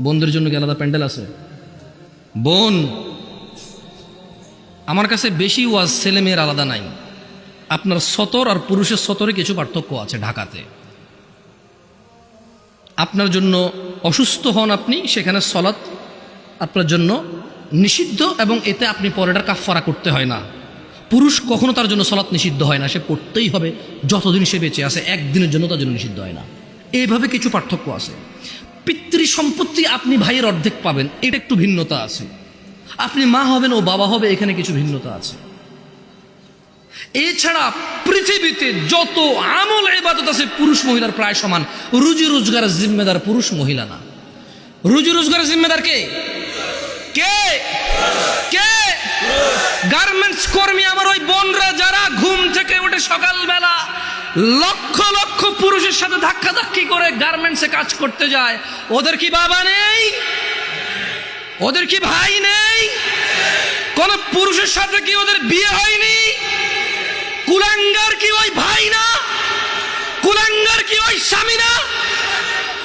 বোনদের জন্য কি আলাদা প্যান্ডেল আছে? বোন, আমার কাছে বেশি ওয়াজ ছেলে মেয়ের আলাদা নাই। আপনার সতর আর পুরুষের সতরে কিছু পার্থক্য আছে। ঢাকাতে আপনার জন্য অসুস্থ হন আপনি, সেখানে সলাৎ আপনার জন্য নিষিদ্ধ এবং এতে আপনি পরেটার কাফারা করতে হয় না। পুরুষ কখনো তার জন্য সলাৎ নিষিদ্ধ হয় না, সে পড়তেই হবে যতদিন সে বেঁচে আছে, একদিনের জন্য তার জন্য নিষিদ্ধ হয় না। এইভাবে কিছু পার্থক্য আছে। পিতৃ সম্পত্তি আপনি ভাইয়ের অর্ধেক পাবেন, এটা একটু ভিন্নতা আছে। আপনি মা হবেন ও বাবা হবে, এখানে কিছু ভিন্নতা আছে। এছাড়া পৃথিবীতে যত আমল ইবাদত আছে পুরুষ মহিলার প্রায় সমান। রুজি রোজগারের জিম্মেদার পুরুষ, মহিলা না। রুজি রোজগারের জিম্মেদার কে? কে কে? গার্মেন্টস কর্মী আমার ওই বোনরা যারা ঘুম থেকে উঠে সকালবেলা লক্ষ লক্ষ পুরুষের সাথে ধাক্কাধাক্কি করে গার্মেন্টসে কাজ করতে যায়, ওদের কি বাবা নেই? ওদের কি ভাই নেই? কোন পুরুষের সাথে কি ওদের বিয়ে হয়নি? কুলাঙ্গার কি ওই ভাই না? কুলাঙ্গার কি ওই স্বামী না?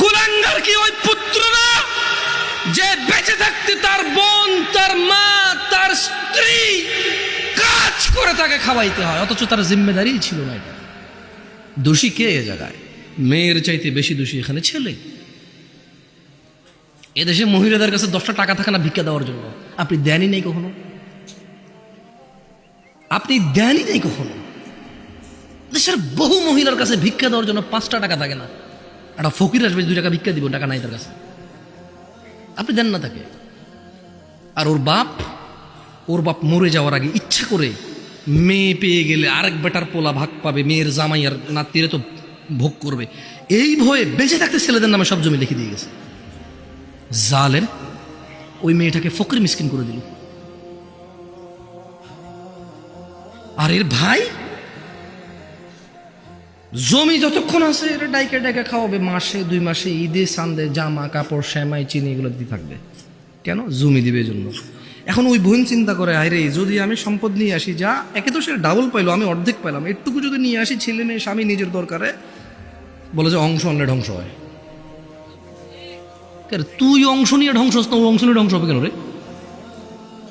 কুলাঙ্গার কি ওই পুত্র না? যে বেঁচে থাকতে তার বোন, তার মা, তার স্ত্রী কাজ করে তাকে খাওয়াইতে হয়, অথচ তার জিম্মেদারি ছিল না। এটা দোষী কে এ জায়গায়? মেয়ের চাইতে বেশি দোষী এখানে ছেলে। এদেশে মহিলাদের কাছে 10টা টাকা থাকে না ভিক্ষা দেওয়ার জন্য। আপনি দেনই নেই কখনো, আপনি দেনই নেই কখনো। দেশের বহু মহিলার কাছে ভিক্ষা দেওয়ার জন্য 5টা টাকা থাকে না। একটা ফকির আসবে 2 টাকা ভিক্ষা দিব, টাকা নাই তার কাছে, আপনি দেন না তাকে। আর ওর বাপ মরে যাওয়ার আগে ইচ্ছা করে মেয়ে পেয়ে গেলে আরেক বেটার পোলা ভাগ পাবে, মেয়ের জামাই আর নাতিরে তো ভোগ করবে, এই ভয়ে বেঁচে থাকতে ছেলেদের নামে সব জমি লিখে দিয়ে গেছে। জালেম ওই মেয়েটাকে ফকির মিসকিন করে দিল। আর এর ভাই জমি যতক্ষণ আছে এটা ডাইকে ডাইকে খাওয়াবে, মাসে 2 মাসে ঈদে সান্দে জামা কাপড় সেমাই চিনি এগুলো দিতে থাকবে। কেন? জমি দিবে জন্য। এখন ওই বোন চিন্তা করে, আরে যদি আমি সম্পদ নিয়ে আসি, যা একে তো সে ডাবল পাইলো, আমি অর্ধেক পেলাম, একটুকু যদি নিয়ে আসি, ছেলে মেয়ে স্বামী নিজের দরকারে, বলে যে অংশ আনলে ধ্বংস হয়। তুই অংশ নিয়ে ধ্বংস হস না, ওই অংশ নিয়ে ধ্বংস হবে কেন রে?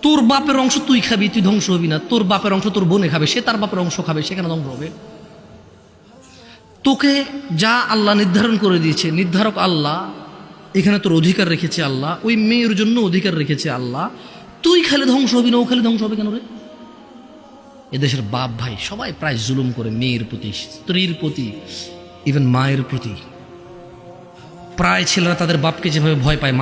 তোর বাপের অংশ তুই খাবি, তুই ধ্বংস হবি না। তোর বাপের অংশ তোর বোনে খাবে, সে তার বাপের অংশ খাবে, সেখানে ধ্বংস হবে। তোকে যা আল্লাহ নির্ধারণ করে দিয়েছে, নির্ধারক আল্লাহ, এখানে তোর অধিকার রেখেছে আল্লাহ, ওই মেয়ের জন্য অধিকার রেখেছে আল্লাহ। তুই খেলে ধ্বংস হবি না, ও খেলে ধ্বংস হবে কেন রে? এদেশের বাপ ভাই সবাই প্রায় জুলুম করে মেয়ের প্রতি, স্ত্রীর প্রতি, ইভেন মায়ের প্রতি। প্রায় ছেলেরা তাদের বাপকে যেভাবে ভয় পায়,